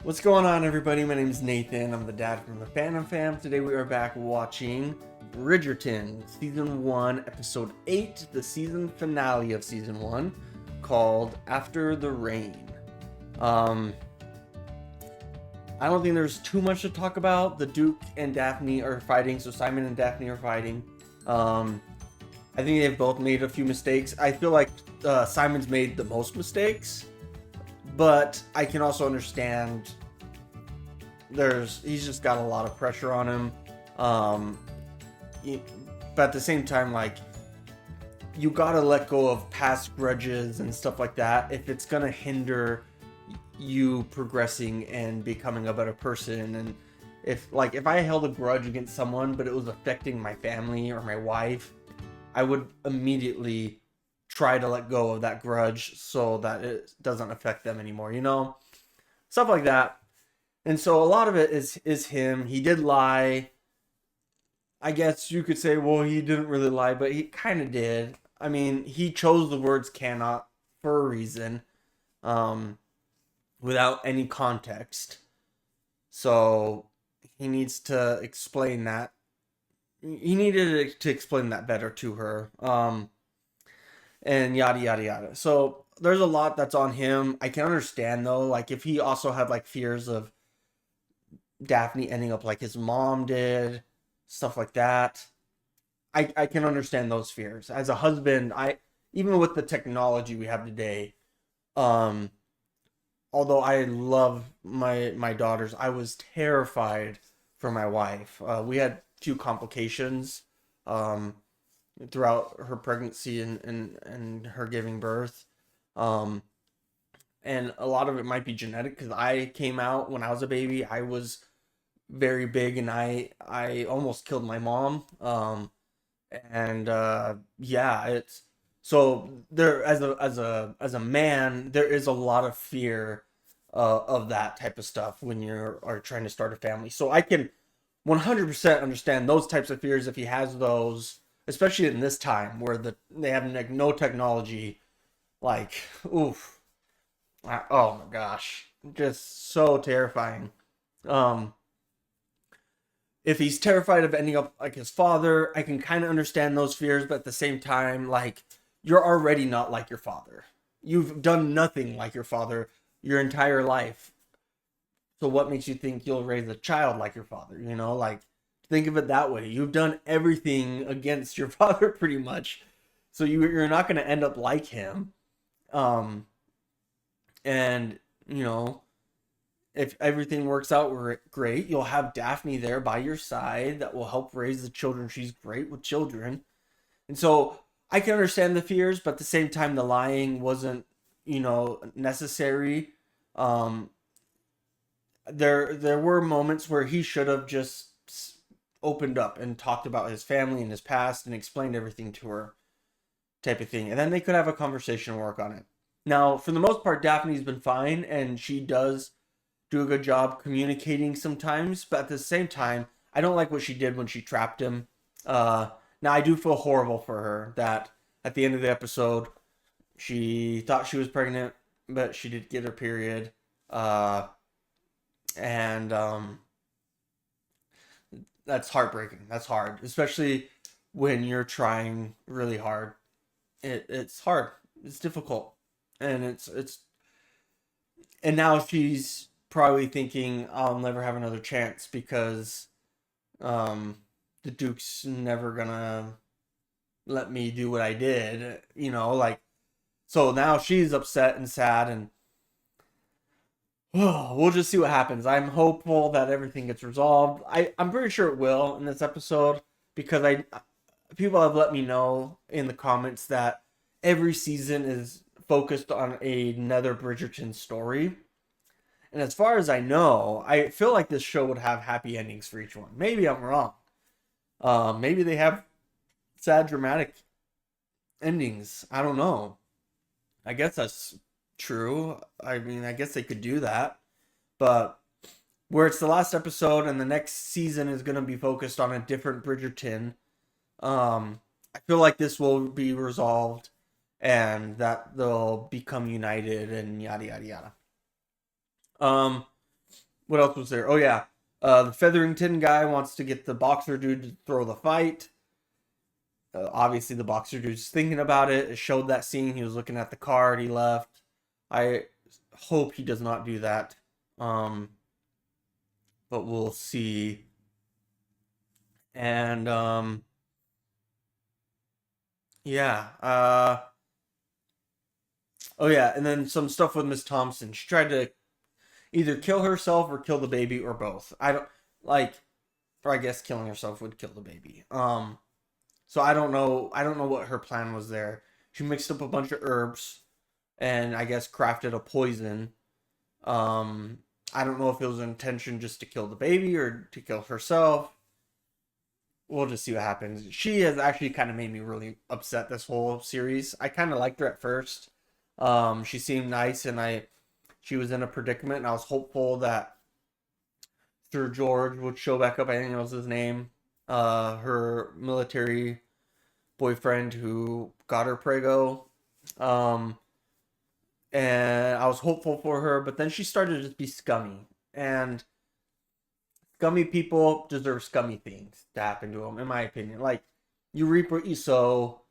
What's going on, everybody? My name is Nathan. I'm the dad from the Fandom Fam. Today we are back watching Bridgerton, Season 1, Episode 8, the season finale of Season 1, called After the Rain. I don't think there's too much to talk about. The Duke and Daphne are fighting, so Simon and Daphne are fighting. I think they've both made a few mistakes. I feel like Simon's made the most mistakes, but I can also understand he's just got a lot of pressure on him. Um, but at the same time, like, you gotta let go of past grudges and stuff like that if it's gonna hinder you progressing and becoming a better person. And if I held a grudge against someone but it was affecting my family or my wife, I would immediately try to let go of that grudge so that it doesn't affect them anymore, stuff like that. And so a lot of it is him. He did lie. I guess you could say, well, he didn't really lie, but he kind of did. I mean, he chose the words cannot for a reason, um, without any context. So he needs to explain that. He needed to explain that better to her. And yada yada yada. So there's a lot that's on him. I can understand though, like if he also had like fears of Daphne ending up like his mom did, stuff like that. I can understand those fears. As a husband, I even with the technology we have today, um, although I love my daughters, I was terrified for my wife. We had few complications um, throughout her pregnancy and her giving birth. Um, and a lot of it might be genetic because I came out when I was a baby. I was very big and I almost killed my mom. And yeah, it's so there as a man, there is a lot of fear of that type of stuff when you're are trying to start a family. So I can 100% understand those types of fears if he has those, especially in this time where they have like no technology. Like, oof, oh my gosh, just so terrifying. Um, if he's terrified of ending up like his father, I can kind of understand those fears, but at the same time, like, you're already not like your father. You've done nothing like your father your entire life. So what makes you think you'll raise a child like your father? Like, think of it that way. You've done everything against your father pretty much. So you're not going to end up like him. Um, and, you know, if everything works out great, you'll have Daphne there by your side that will help raise the children. She's great with children. And so I can understand the fears, but at the same time, the lying wasn't, necessary. Um, there were moments where he should have just opened up and talked about his family and his past and explained everything to her, type of thing. And then they could have a conversation and work on it. Now, for the most part, Daphne's been fine, and she does do a good job communicating sometimes, but at the same time, I don't like what she did when she trapped him. Now, I do feel horrible for her that at the end of the episode, she thought she was pregnant, but she did get her period. And That's heartbreaking. That's hard, especially when you're trying really hard. It's hard. It's difficult, and and now she's probably thinking I'll never have another chance because um, the Duke's never gonna let me do what I did. Like, so now she's upset and sad, and we'll just see what happens. I'm hopeful that everything gets resolved. I'm pretty sure it will in this episode because I people have let me know in the comments that every season is focused on another Bridgerton story. And as far as I know, I feel like this show would have happy endings for each one. Maybe I'm wrong. Maybe they have sad, dramatic endings. I don't know. I guess that's true. I mean, I guess they could do that. But where it's the last episode and the next season is going to be focused on a different Bridgerton, I feel like this will be resolved and that they'll become united and yada yada yada. Um, what else was there? Oh yeah, the Featherington guy wants to get the boxer dude to throw the fight. Obviously, the boxer dude's thinking about it. It showed that scene. He was looking at the card. He left. I hope he does not do that. But we'll see. And yeah. Oh yeah, and then some stuff with Miss Thompson. She tried to either kill herself or kill the baby or both. I don't like, or I guess killing herself would kill the baby. So I don't know. I don't know what her plan was there. She mixed up a bunch of herbs, and I guess crafted a poison. I don't know if it was an intention just to kill the baby or to kill herself. We'll just see what happens. She has actually kind of made me really upset this whole series. I kind of liked her at first. She seemed nice, and she was in a predicament, and I was hopeful that Sir George would show back up. I think that was his name. Her military boyfriend who got her prego. And I was hopeful for her, but then she started to just be scummy. And scummy people deserve scummy things to happen to them, in my opinion. Like, you reap what you sow.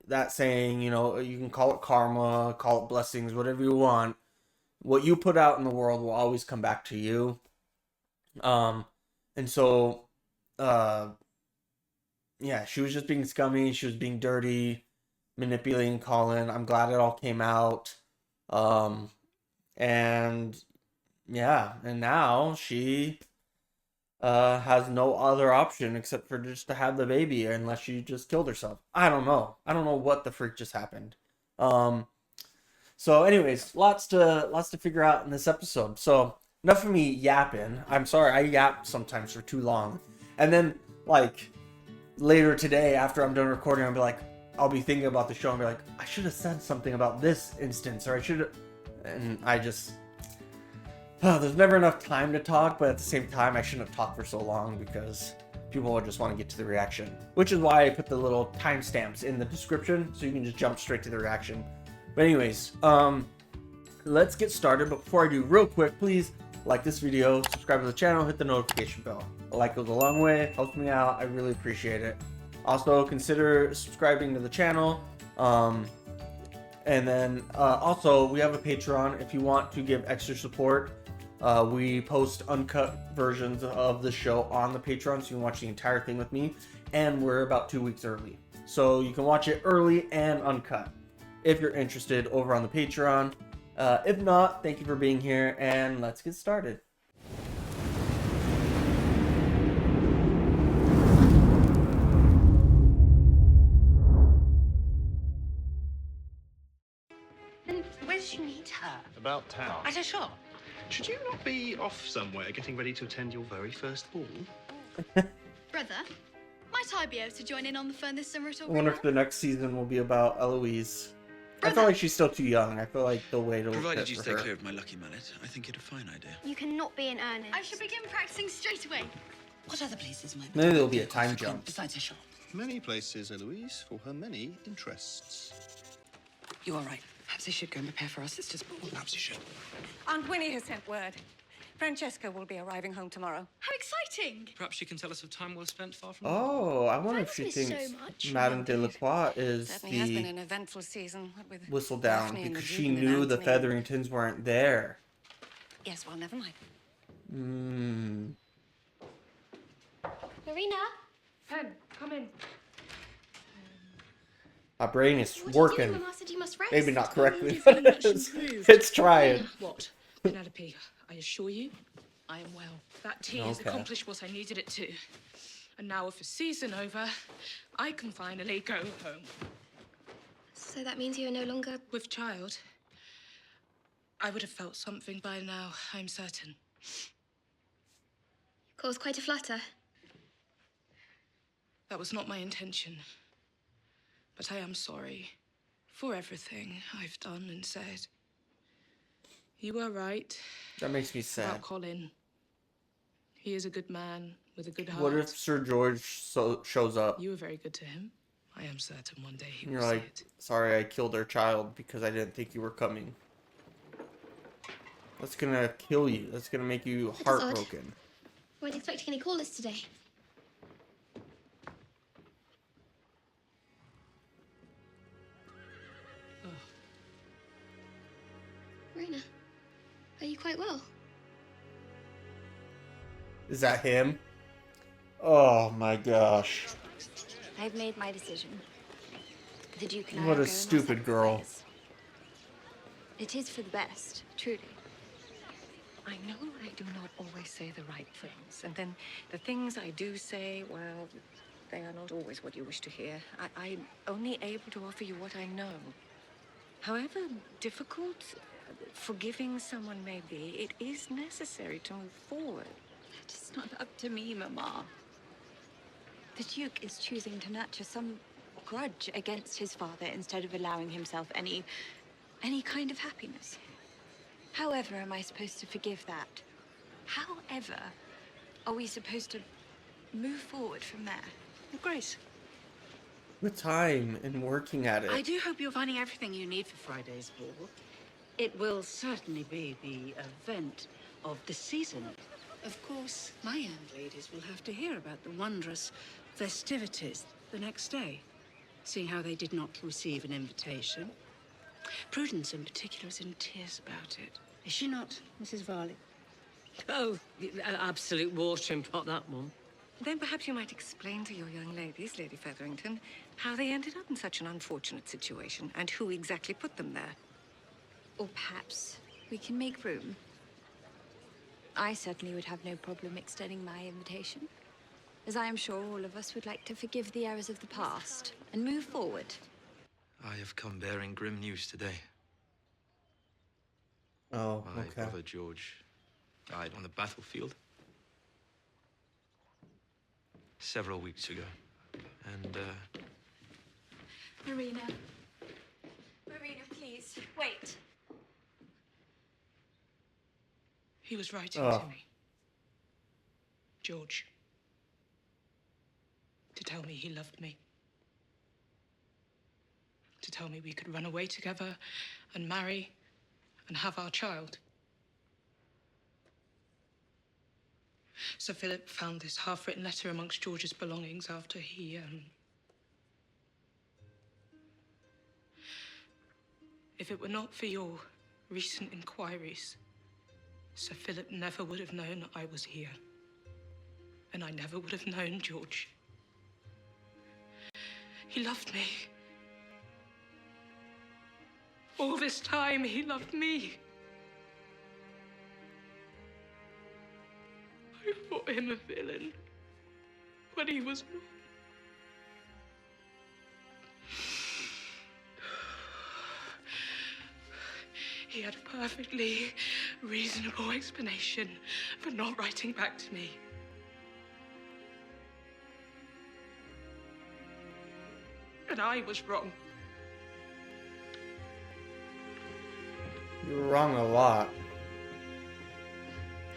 That saying, you know, you can call it karma, call it blessings, whatever you want. What you put out in the world will always come back to you. And so, yeah, she was just being scummy. She was being dirty, manipulating Colin. I'm glad it all came out. And yeah, and now she has no other option except for just to have the baby, unless she just killed herself. I don't know. I don't know what the freak just happened. So anyways, lots to figure out in this episode. So enough of me yapping. I'm sorry, I yap sometimes for too long. And then like later today, after I'm done recording, I'll be thinking about the show and be like, I should have said something about this instance, or I should have, and I just, there's never enough time to talk, but at the same time, I shouldn't have talked for so long because people will just want to get to the reaction, which is why I put the little timestamps in the description, so you can just jump straight to the reaction. But anyways, let's get started. But before I do, real quick, please like this video, subscribe to the channel, hit the notification bell. A like goes a long way, helps me out, I really appreciate it. Also, consider subscribing to the channel. And then also, we have a Patreon if you want to give extra support. We post uncut versions of the show on the Patreon, so you can watch the entire thing with me. And we're about 2 weeks early. So you can watch it early and uncut if you're interested over on the Patreon. If not, thank you for being here, and let's get started. Where did you meet her? About town. At a shop? Should you not be off somewhere getting ready to attend your very first ball? Brother, might I be able to join in on the fun this summer at all? I wonder if the next season will be about Eloise. I feel like she's still too young. I feel like they'll wait a little bit. Provided you for stay her. clear of my lucky mallet, I think it a fine idea. You cannot be in earnest. I should begin practicing straight away. What other places might Maybe there'll be a time African jump. besides her shop? Many places, Eloise, for her many interests. You are right. Perhaps I should go and prepare for our sister's ball. Perhaps you should. Aunt Winnie has sent word. Francesca will be arriving home tomorrow. How exciting! Perhaps she can tell us of time well spent far from Oh, I wonder I if she must miss thinks so much. Madame Delacroix is Certainly has been the an eventful season. What with whistle down Daphne and the because Duke she and knew the Anthony. Featheringtons weren't there. Yes, well, never mind. Marina? Pen, come in. My brain is What did you do working. when I said you must rest? Maybe not correctly, you've but been much it's, improved. it's trying. What? Penelope, I assure you, I am well. That tea has Okay. accomplished what I needed it to. And now with the season over, I can finally go home. So that means you are no longer... With child, I would have felt something by now, I'm certain. Caused quite a flutter. That was not my intention. But I am sorry for everything I've done and said. You were right That makes me sad. about Colin. He is a good man with a good heart. What if Sir George shows up? You were very good to him. I am certain one day he And will you're see like, it. sorry, I killed our child because I didn't think you were coming. That's gonna kill you. That's gonna make you That is odd. heartbroken. Weren't expecting any callers today. Marina, are you quite well? Is that him? Oh my gosh. I've made my decision. The Duke and I What are a going our stupid separate girl. ways. It is for the best, truly. I know I do not always say the right things. And then the things I do say, well, they are not always what you wish to hear. I'm only able to offer you what I know. However difficult forgiving someone may be, it is necessary to move forward. It's not up to me, Mama. The Duke is choosing to nurture some grudge against his father instead of allowing himself any kind of happiness. However am I supposed to forgive that? However are we supposed to move forward from there? Grace, With time and working at I it. do hope you're finding everything you need for Friday's ball. It will certainly be the event of the season. Of course, my young ladies will have to hear about the wondrous festivities the next day, seeing how they did not receive an invitation. Prudence, in particular, is in tears about it. Is she not, Mrs. Varley? Oh, absolute washing pot, that one. then perhaps you might explain to your young ladies, Lady Featherington, how they ended up in such an unfortunate situation and who exactly put them there. Or perhaps we can make room. I certainly would have no problem extending my invitation, as I am sure all of us would like to forgive the errors of the past and move forward. I have come bearing grim news today. Oh, My okay. brother George died on the battlefield several weeks ago. And, Marina. Marina, please, wait. He was writing Oh. to me. George. To tell me he loved me. To tell me we could run away together and marry and have our child. Sir Philip found this half-written letter amongst George's belongings after he, If it were not for your recent inquiries, Sir Philip never would have known I was here. And I never would have known George. He loved me. All this time, he loved me. I thought him a villain, but he was not. He had a perfectly reasonable explanation for not writing back to me. And I was wrong. You were wrong a lot.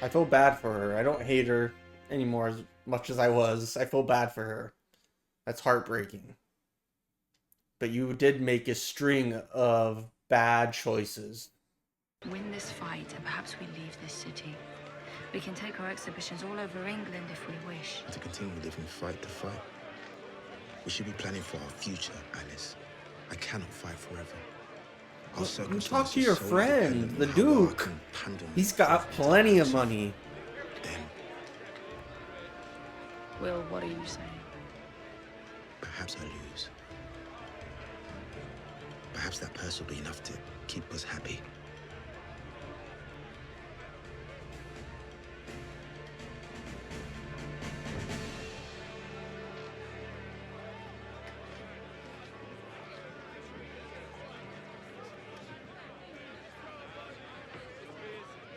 I feel bad for her. I don't hate her anymore as much as I was. I feel bad for her. That's heartbreaking. But you did make a string of bad choices. Win this fight, and perhaps we leave this city. We can take our exhibitions all over England if we wish. To continue living fight to fight. We should be planning for our future, Alice. I cannot fight forever. You talk to your friend, the Duke. He's got plenty of money. Will, what are you saying? Perhaps I lose. Perhaps that purse will be enough to keep us happy.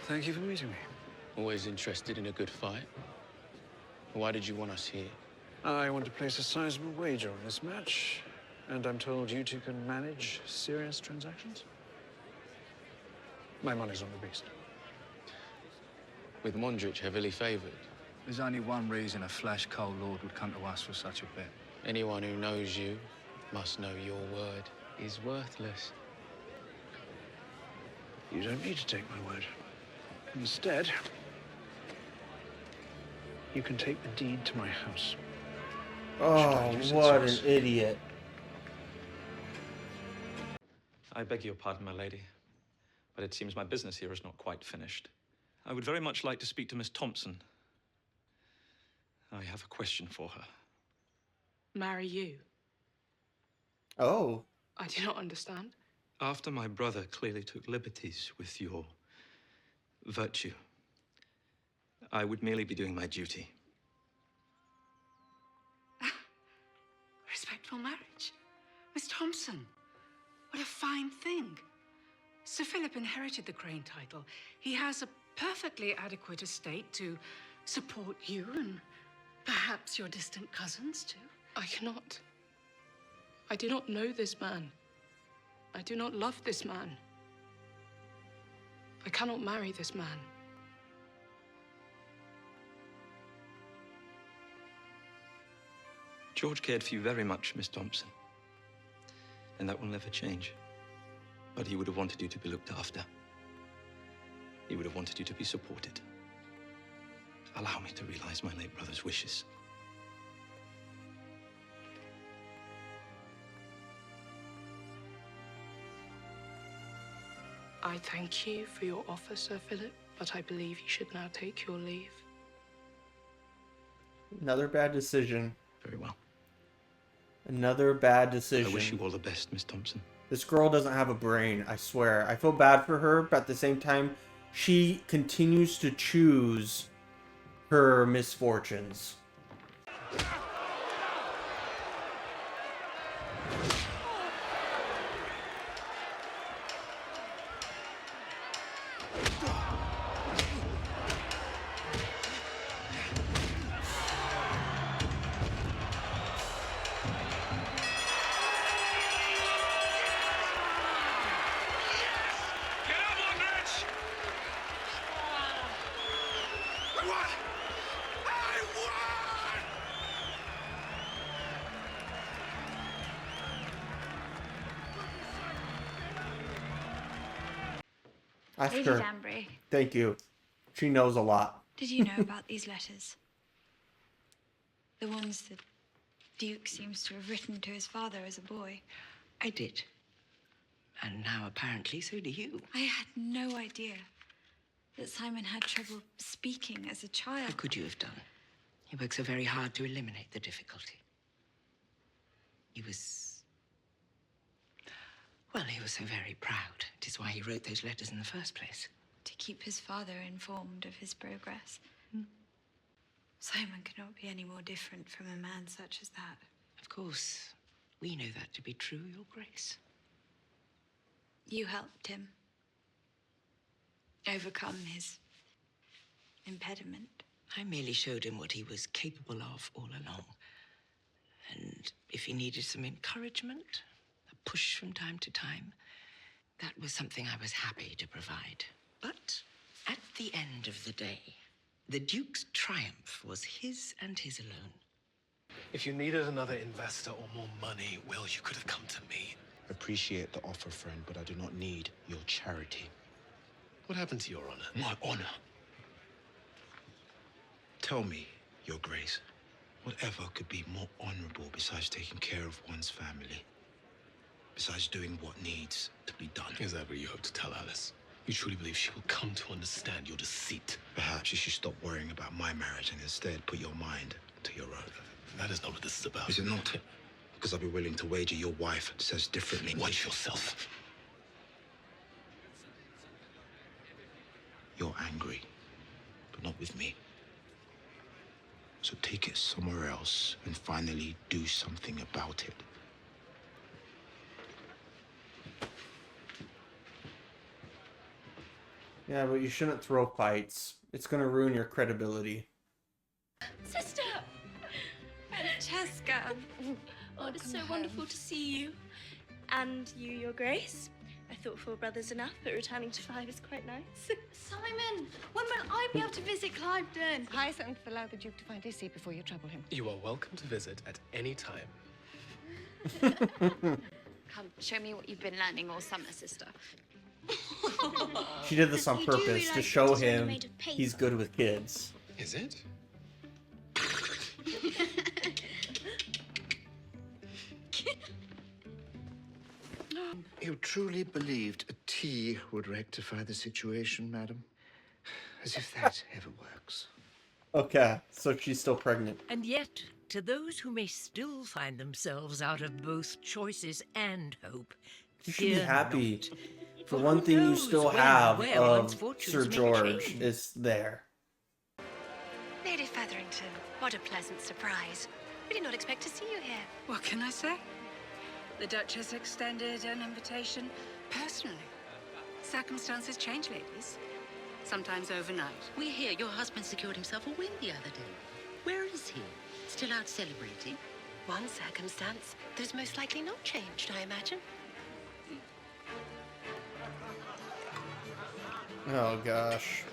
Thank you for meeting me. Always interested in a good fight. Why did you want us here? I want to place a sizable wager on this match, and I'm told you two can manage serious transactions. My money's on the beast. With Mondrich heavily favored. There's only one reason a flash-cold lord would come to us for such a bet. Anyone who knows you must know your word is worthless. You don't need to take my word. Instead, you can take the deed to my house. Oh, what an idiot. I beg your pardon, my lady, but it seems my business here is not quite finished. I would very much like to speak to Miss Thompson. I have a question for her. Marry you? Oh. I do not understand. After my brother clearly took liberties with your virtue, I would merely be doing my duty. Respectful marriage. Miss Thompson, what a fine thing. Sir Philip inherited the Crane title. He has a perfectly adequate estate to support you and perhaps your distant cousins, too. I cannot. I do not know this man. I do not love this man. I cannot marry this man. George cared for you very much, Miss Thompson. And that will never change. But he would have wanted you to be looked after. He would have wanted you to be supported. Allow me to realize my late brother's wishes. I thank you for your offer, Sir Philip, but I believe you should now take your leave. Another bad decision. Very well. Another bad decision. I wish you all the best, Miss Thompson. This girl doesn't have a brain, I swear. I feel bad for her, but at the same time, she continues to choose her misfortunes. Ask Lady her. Danbury. Thank you. She knows a lot. Did you know about these letters? The ones the Duke seems to have written to his father as a boy. I did. And now apparently so do you. I had no idea that Simon had trouble speaking as a child. How could you have done? He worked so very hard to eliminate the difficulty. He was... Well, he was so very proud. It is why he wrote those letters in the first place. To keep his father informed of his progress. Simon could not be any more different from a man such as that. Of course, we know that to be true, Your Grace. You helped him overcome his impediment. I merely showed him what he was capable of all along. And if he needed some encouragement, a push from time to time, that was something I was happy to provide. But at the end of the day, the Duke's triumph was his and his alone. If you needed another investor or more money, well, you could have come to me. Appreciate the offer, friend, but I do not need your charity. What happened to your honor? My honor? Tell me, Your Grace, whatever could be more honorable besides taking care of one's family? Besides doing what needs to be done? Is that what you hope to tell Alice? You truly believe she will come to understand your deceit? Perhaps you should stop worrying about my marriage and instead put your mind to your own. That is not what this is about. Is it not? Because I'll be willing to wager your wife says differently. Watch yourself. You're angry, but not with me. So take it somewhere else and finally do something about it. Yeah, but you shouldn't throw fights. It's gonna ruin your credibility. Sister! Francesca! Oh, it's so wonderful to see you. And you, Your Grace. I thought 4 brothers enough, but returning to 5 is quite nice. Simon, when will I be able to visit Cliveden? Hyacinth, allow the Duke to find his seat before you trouble him. You are welcome to visit at any time. Come, show me what you've been learning all summer, sister. She did this on You do purpose really to like show things only him made of paper. he's good with kids. Is it? You truly believed a tea would rectify the situation, madam? As if that ever works. Okay, so she's still pregnant. And yet, to those who may still find themselves out of both choices and hope, You should be fear happy. not. For For one who thing you knows still when and have where one's of fortunes Sir may George change. is there. Lady Featherington, what a pleasant surprise. We did not expect to see you here. What can I say? The Duchess extended an invitation personally. Circumstances change, ladies. Sometimes overnight. We hear your husband secured himself a win the other day. Where is he? Still out celebrating? One circumstance that is most likely not changed, I imagine. Oh gosh.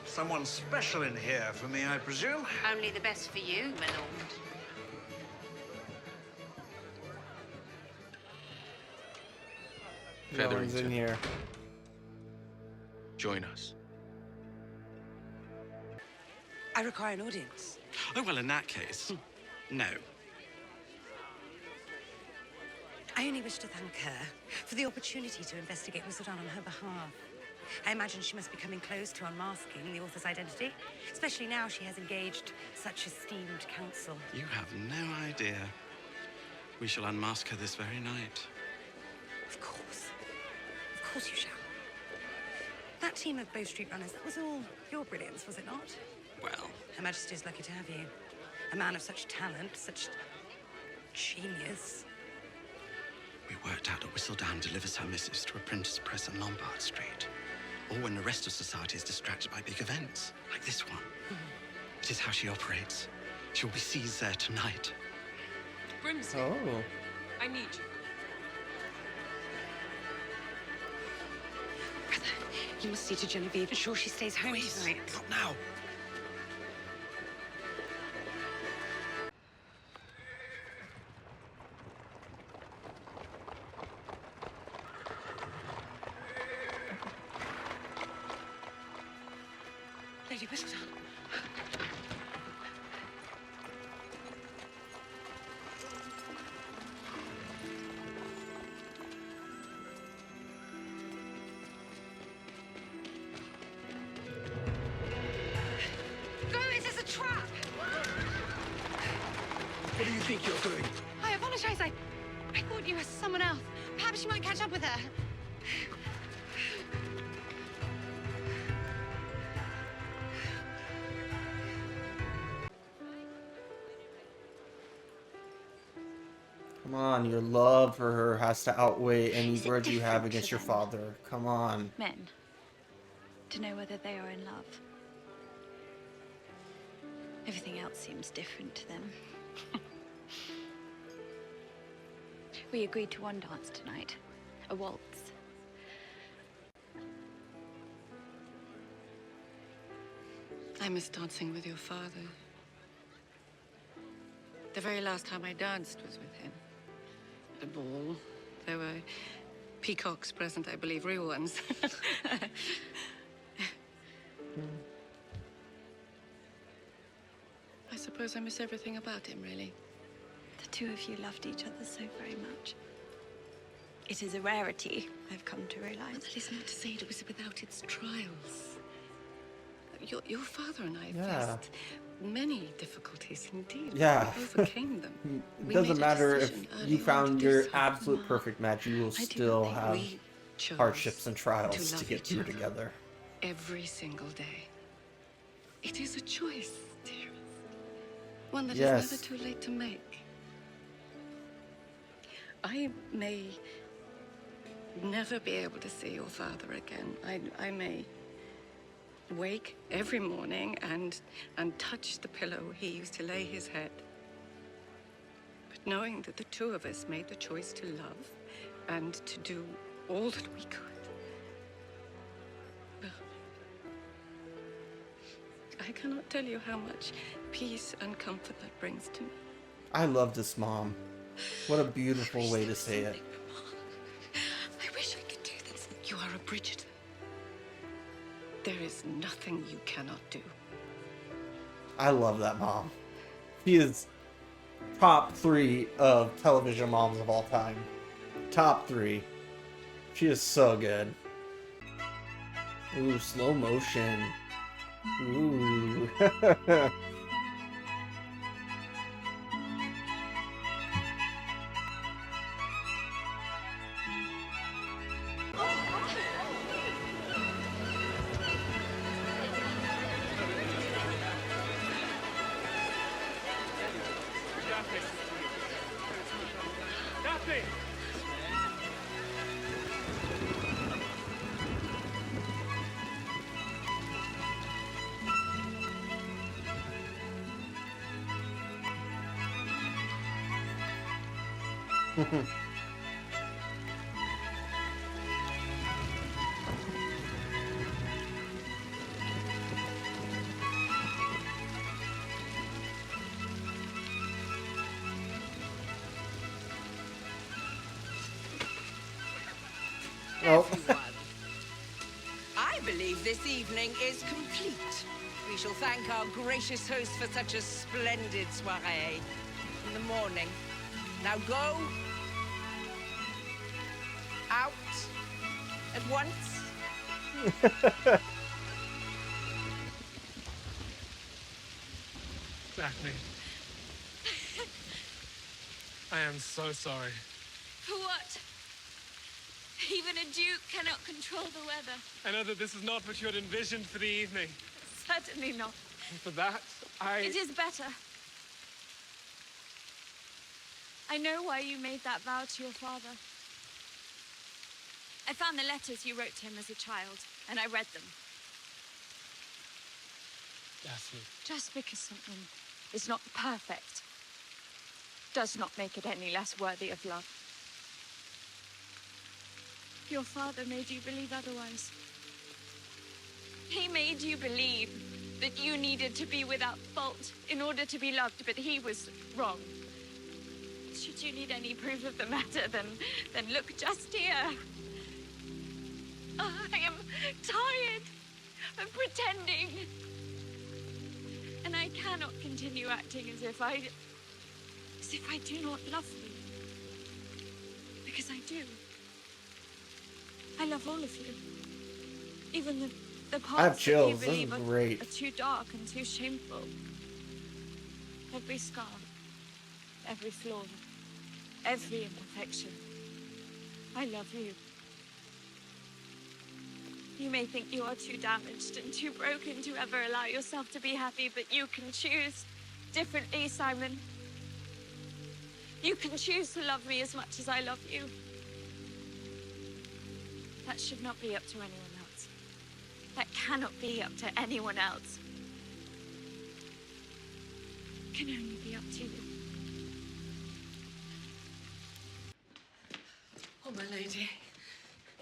Someone special in here for me, I presume? Only the best for you, my lord. No one's in here. Join us. I require an audience. Oh, well, in that case, no. I only wish to thank her for the opportunity to investigate what was done on her behalf. I imagine she must be coming close to unmasking the author's identity, especially now she has engaged such esteemed counsel. You have no idea. We shall unmask her this very night. Of course. Of course you shall. That team of Bow Street runners, that was all your brilliance, was it not? Well, Her Majesty is lucky to have you. A man of such talent, such genius. we worked out that Whistledown delivers her missives to a printer's press in Lombard Street. Or when the rest of society is distracted by big events, like this one. It is how she operates. She will be seized there tonight. Grimsby, Oh. I need you. Brother, you must see to Genevieve. Ensure she stays home tonight. Not now. Lady Whistledown. Gomez, it's a trap! What do you think you're doing? I apologize. I thought you were someone else. Perhaps you might catch up with her. Come on, your love for her has to outweigh any Is it grudge you have different against for your them? father. Come on. Men. To know whether they are in love. Everything else seems different to them. We agreed to one dance tonight. A waltz. I miss dancing with your father. The very last time I danced was with him. At a ball. There were peacocks present, I believe, real ones. I suppose I miss everything about him, really. The two of you loved each other so very much. It is a rarity, I've come to realize. But that is not to say it was without its trials. Your father and I Yeah. faced many difficulties indeed. Yeah. We overcame them. It We doesn't made a matter if decision early you on found to do your something. absolute perfect match, you will I do still think have we chose hardships and trials to to love get each through other. together. Every single day. It is a choice, dearest. One that Yes. is never too late to make. I may never be able to see your father again. I may wake every morning and touch the pillow he used to lay his head. But knowing that the two of us made the choice to love and to do all that we could. I cannot tell you how much peace and comfort that brings to me. I love this mom. What a beautiful way to say it. I wish I could do this. You are are a Bridgerton. There is nothing you cannot do. I love that mom. She is top 3 of television moms of all time. Top 3. She is so good. Ooh, slow motion. Ooh. Everyone, I believe this evening is complete. We shall thank our gracious host for such a splendid soiree in the morning. Now go out at once. Daphne. I am so sorry. For what? Even a duke cannot control the weather. I know that this is not what you had envisioned for the evening. Certainly not. And for that, It is better. I know why you made that vow to your father. I found the letters you wrote to him as a child, and I read them. Daphne. Just because something is not perfect does not make it any less worthy of love. Your father made you believe otherwise. He made you believe that you needed to be without fault in order to be loved, but he was wrong. Should you need any proof of the matter, then look just here. I am tired of pretending. And I cannot continue acting as if I do not love you. Because I do. I love all of you. Even the parts I have chills. that you believe This is great. are too dark and too shameful. Every scar, every flaw, every imperfection. I love you. You may think you are too damaged and too broken to ever allow yourself to be happy, but you can choose differently, Simon. You can choose to love me as much as I love you. That should not be up to anyone else. That cannot be up to anyone else. It can only be up to you. Oh, my lady,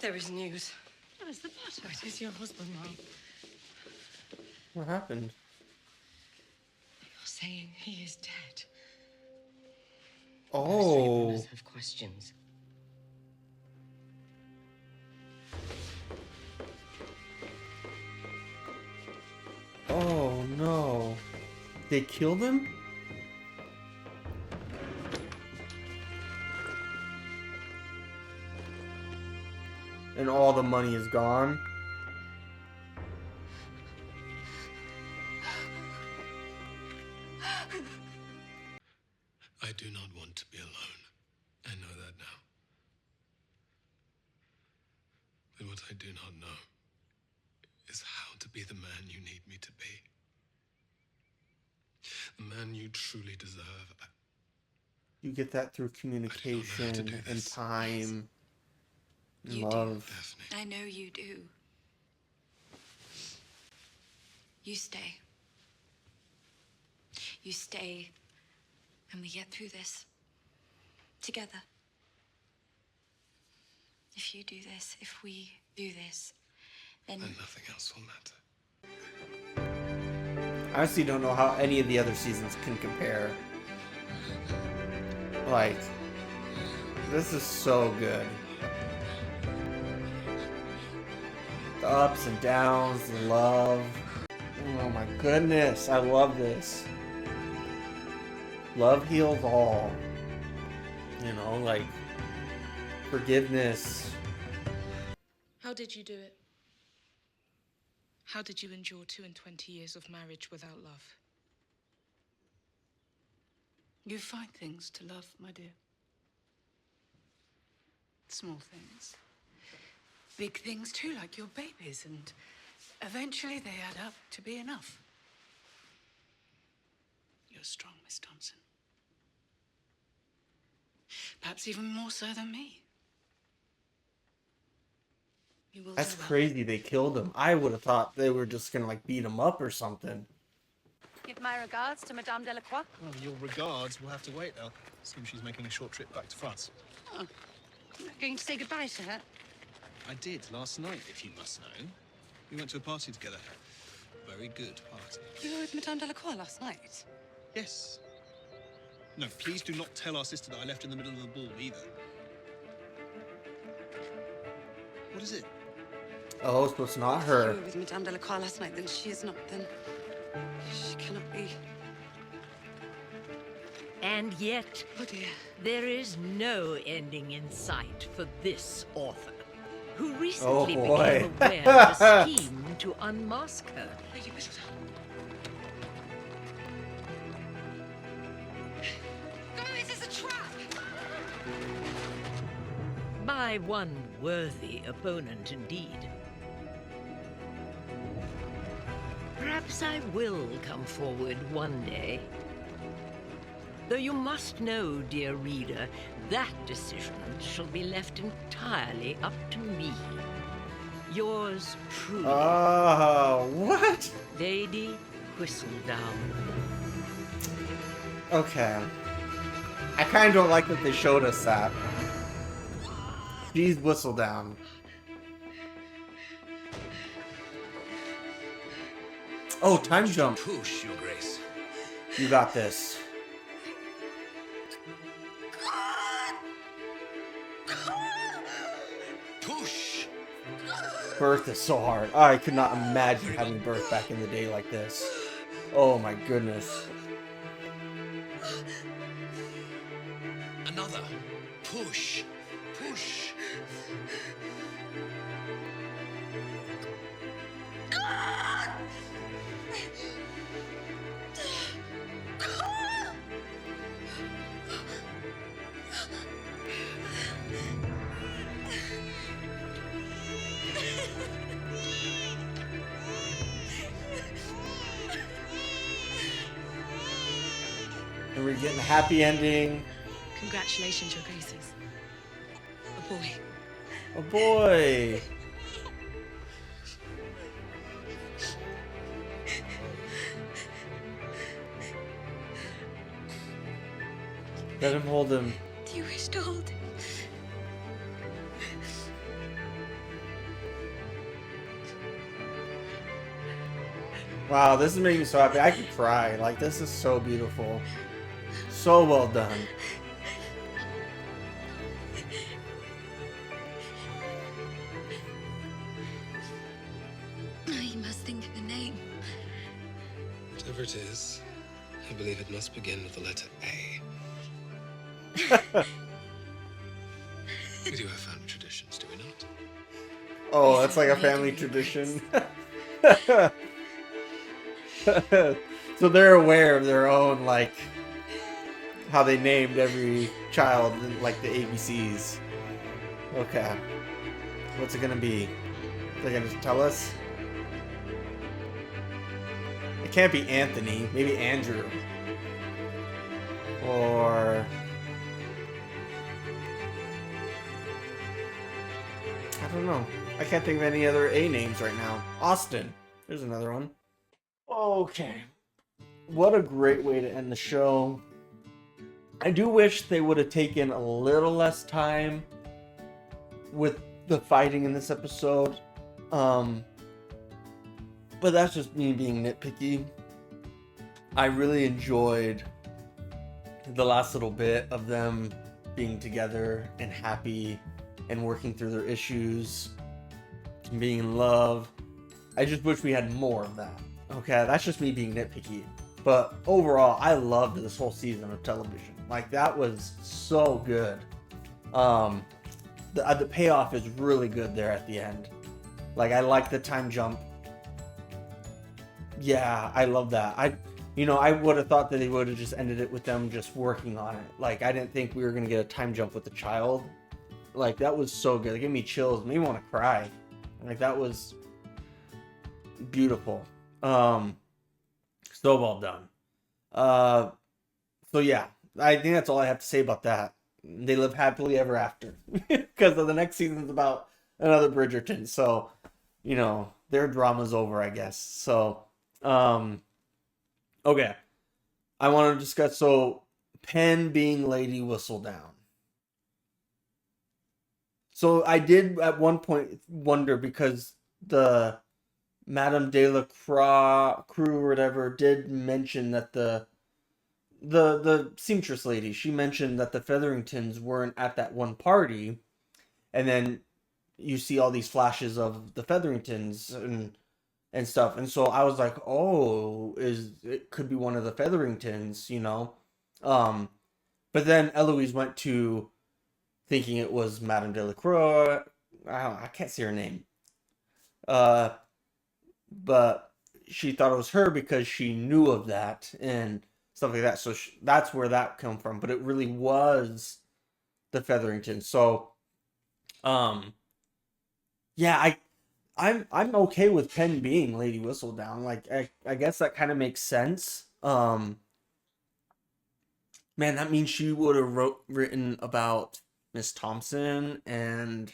there is news. What is the matter? It is your husband, Mom. What happened? You're saying he is dead. Oh. Those have questions. Oh no. They killed him? And all the money is gone? I do not want to be alone. I know that now. But what I do not know is how to be the man you need me to be. The man you truly deserve. You get that through communication and time and You love. do. I know you do. You stay. You stay, and we get through this together. If you do this, if we do this, then nothing else will matter. I honestly don't know how any of the other seasons can compare. Like, this is so good. The ups and downs, the love. Oh my goodness, I love this. Love heals all. You know, like forgiveness. How did you do it? How did you endure 22 years of marriage without love? You find things to love, my dear. Small things. Big things too, like your babies, and eventually they add up to be enough. You're strong, Miss Thompson. Perhaps even more so than me. You will That's do well. crazy they killed him. I would have thought they were just gonna like beat him up or something. Give my regards to Madame Delacroix. Well, your regards will have to wait, Elle. Seems she's making a short trip back to France. Oh, you're not going to say goodbye to her? I did last night, if you must know. We went to a party together. Very good party. You were with Madame Delacroix last night? Yes. No, please do not tell our sister that I left in the middle of the ball either. What is it? Oh, so it's not If her. you were with Madame Delacroix last night, then she is not, then she cannot be. And yet, Oh dear. there is no ending in sight for this author, who recently became boy. aware of a scheme to unmask her. Lady Whistledown. Go, this is a trap! By one worthy opponent indeed. Perhaps I will come forward one day. Though you must know, dear reader, that decision shall be left entirely up to me. Yours truly. Oh, what? Lady Whistledown. Okay. I kind of don't like that they showed us that. She's Whistledown. Oh, time jump. Push, Your Grace. You got this. Push! Birth is so hard. I could not imagine having birth back in the day like this. Oh my goodness. Another. Push. Push. And we're getting a happy ending. Congratulations, Your Graces. A boy. Oh boy. Let him hold him. Do you wish to hold him? Wow, this is making me so happy. I could cry. Like, this is so beautiful. So well done. Oh, you must think of the name. Whatever it is, I believe it must begin with the letter A. We do have family traditions, do we not? Oh, that's like a family tradition. So they're aware of their own, like, how they named every child, like the ABCs. Okay. What's it gonna be? They're gonna tell us? It can't be Anthony. Maybe Andrew. Or... I don't know. I can't think of any other A names right now. Austin. There's another one. Okay. What a great way to end the show. I do wish they would have taken a little less time with the fighting in this episode. But that's just me being nitpicky. I really enjoyed the last little bit of them being together and happy and working through their issues. and being in love. I just wish we had more of that. Okay, that's just me being nitpicky. But overall, I loved this whole season of television. Like, that was so good. The payoff is really good there at the end. Like, I like the time jump. Yeah, I love that. I would have thought that they would have just ended it with them just working on it. Like, I didn't think we were gonna get a time jump with the child. Like, that was so good. It gave me chills. It made me want to cry. Like, that was beautiful. So well done. So yeah, I think that's all I have to say about that. They live happily ever after. Because the next season's about another Bridgerton. So, their drama's over, I guess. So, okay. I want to discuss, Penn being Lady Whistledown. So I did at one point wonder, because the Madame de la Croix crew or whatever did mention that the seamstress lady, she mentioned that the Featheringtons weren't at that one party, and then you see all these flashes of the Featheringtons and stuff, and so I was like, oh, it could be one of the Featheringtons, but then Eloise went to thinking it was Madame de la Croix. I can't see her name. But she thought it was her because she knew of that and stuff like that. So that's where that come from. But it really was the Featheringtons. So, yeah, I'm okay with Penn being Lady Whistledown. Like, I guess that kind of makes sense. Man, that means she would have written about Miss Thompson, and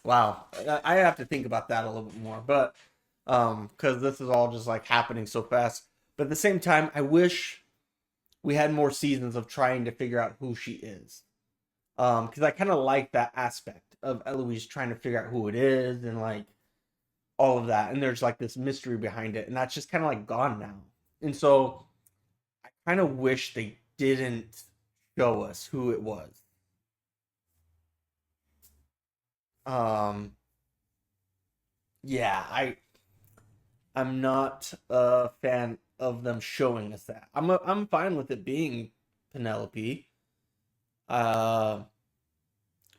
wow, I have to think about that a little bit more. But because this is all just like happening so fast. But at the same time, I wish we had more seasons of trying to figure out who she is. Because I kind of like that aspect of Eloise trying to figure out who it is and like all of that. And there's like this mystery behind it, and that's just kind of like gone now. And so I kind of wish they didn't show us who it was. Yeah, I'm not a fan of them showing us that. I'm fine with it being Penelope. Uh,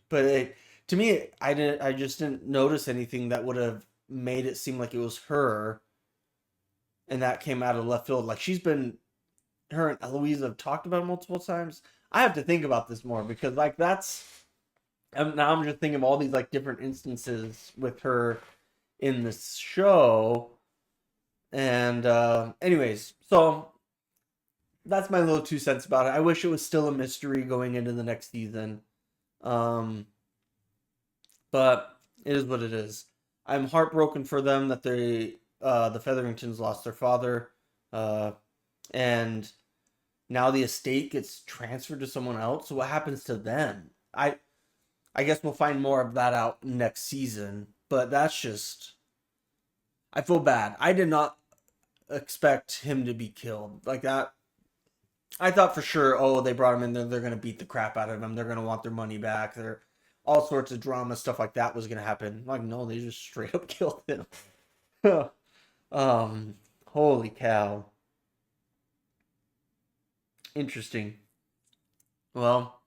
but to me, I just didn't notice anything that would have made it seem like it was her, and that came out of left field. Like, her and Eloise have talked about it multiple times. I have to think about this more, because like now I'm just thinking of all these like different instances with her in this show. And anyways, so that's my little 2 cents about it. I wish it was still a mystery going into the next season. But it is what it is. I'm heartbroken for them that the Featheringtons lost their father. And now the estate gets transferred to someone else. So what happens to them? I guess we'll find more of that out next season. But that's just, I feel bad. I did not expect him to be killed like that. I thought for sure, oh, they brought him in there, they're going to beat the crap out of him, they're going to want their money back, they're all sorts of drama, stuff like that was going to happen. Like, no, they just straight up killed him. Holy cow. Interesting. Well,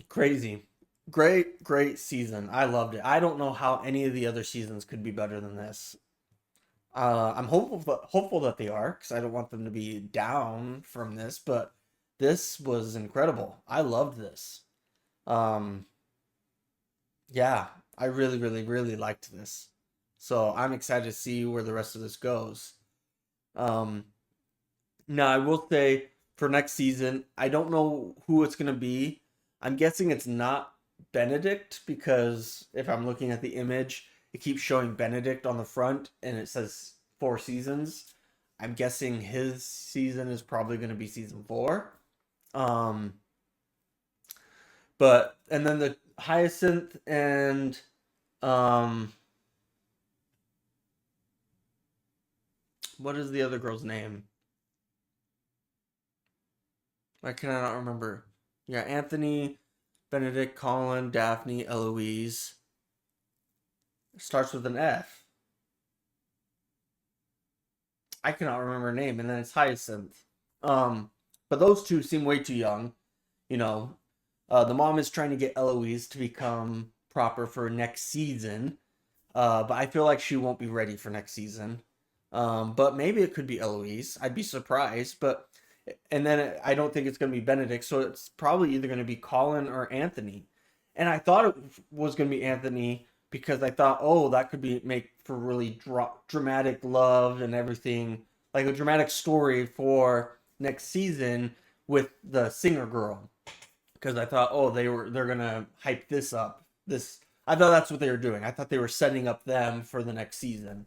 crazy. Great season. I loved it. I don't know how any of the other seasons could be better than this. I'm hopeful that they are, because I don't want them to be down from this, but this was incredible. I loved this. Yeah, I really, really, really liked this. So I'm excited to see where the rest of this goes. Now, I will say, for next season, I don't know who it's going to be. I'm guessing it's not Benedict, because if I'm looking at the image, it keeps showing Benedict on the front and it says 4 seasons. I'm guessing his season is probably going to be season 4. And then the Hyacinth and what is the other girl's name? Why can I not remember? Yeah, Anthony, Benedict, Colin, Daphne, Eloise. It starts with an F. I cannot remember her name, and then it's Hyacinth. But those two seem way too young. You know, the mom is trying to get Eloise to become proper for next season. But I feel like she won't be ready for next season. But maybe it could be Eloise. I'd be surprised. And then I don't think it's going to be Benedict. So it's probably either going to be Colin or Anthony. And I thought it was going to be Anthony because I thought, oh, that could make for really dramatic love and everything. Like a dramatic story for next season with the singer girl. Because I thought, oh, they're going to hype this up. I thought that's what they were doing. I thought they were setting up them for the next season.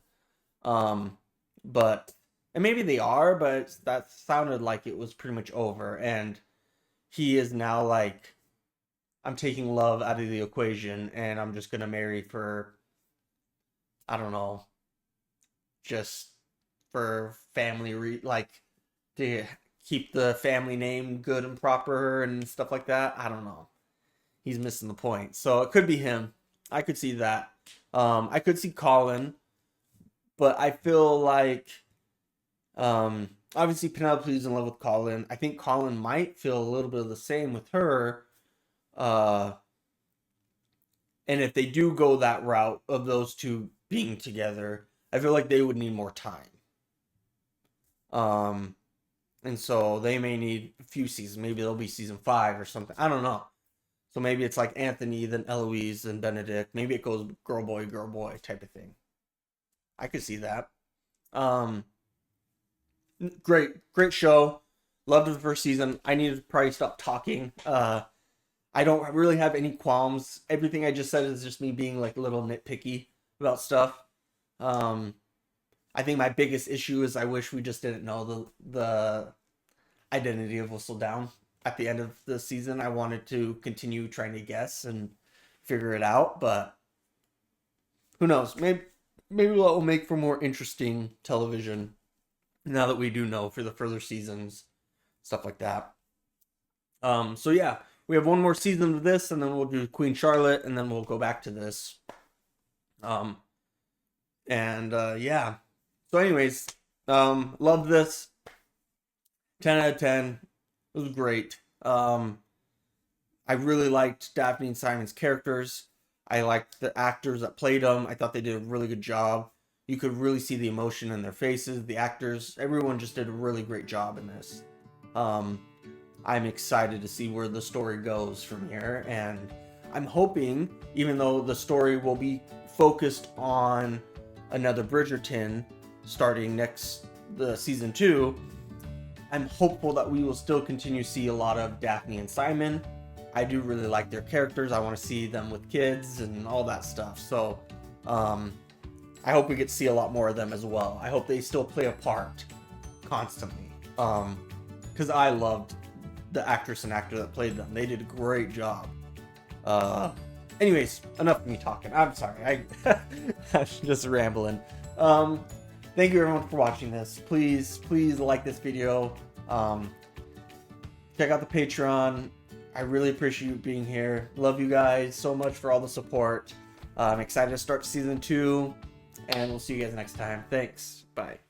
But, and maybe they are, but that sounded like it was pretty much over. And he is now like, I'm taking love out of the equation and I'm just going to marry for, I don't know, just for family, like to keep the family name good and proper and stuff like that. I don't know. He's missing the point. So it could be him. I could see that. I could see Colin, but I feel like, obviously Penelope's in love with Colin. I think Colin might feel a little bit of the same with her. And if they do go that route of those two being together, I feel like they would need more time. And so they may need a few seasons. Maybe it'll be season 5 or something. I don't know. So maybe it's like Anthony, then Eloise, then Benedict. Maybe it goes girl, boy type of thing. I could see that. Great show. Loved the first season. I need to probably stop talking. I don't really have any qualms. Everything I just said is just me being like a little nitpicky about stuff. I think my biggest issue is I wish we just didn't know the identity of Whistledown at the end of the season. I wanted to continue trying to guess and figure it out, but who knows? Maybe that will make for more interesting television now that we do know for the further seasons, stuff like that. So yeah, we have one more season of this, and then we'll do Queen Charlotte, and then we'll go back to this. Yeah. So anyways, love this. 10 out of 10. It was great. I really liked Daphne and Simon's characters. I liked the actors that played them. I thought they did a really good job. You could really see the emotion in their faces. The actors, everyone just did a really great job in this. I'm excited to see where the story goes from here. And I'm hoping, even though the story will be focused on another Bridgerton starting the season 2, I'm hopeful that we will still continue to see a lot of Daphne and Simon. I do really like their characters. I want to see them with kids and all that stuff. So, I hope we get to see a lot more of them as well. I hope they still play a part constantly. Because I loved the actress and actor that played them. They did a great job. Anyways, enough of me talking. I'm sorry. I'm just rambling. Thank you everyone for watching this. Please like this video. Check out the Patreon. I really appreciate you being here. Love you guys so much for all the support. I'm excited to start season 2, and we'll see you guys next time. Thanks. Bye.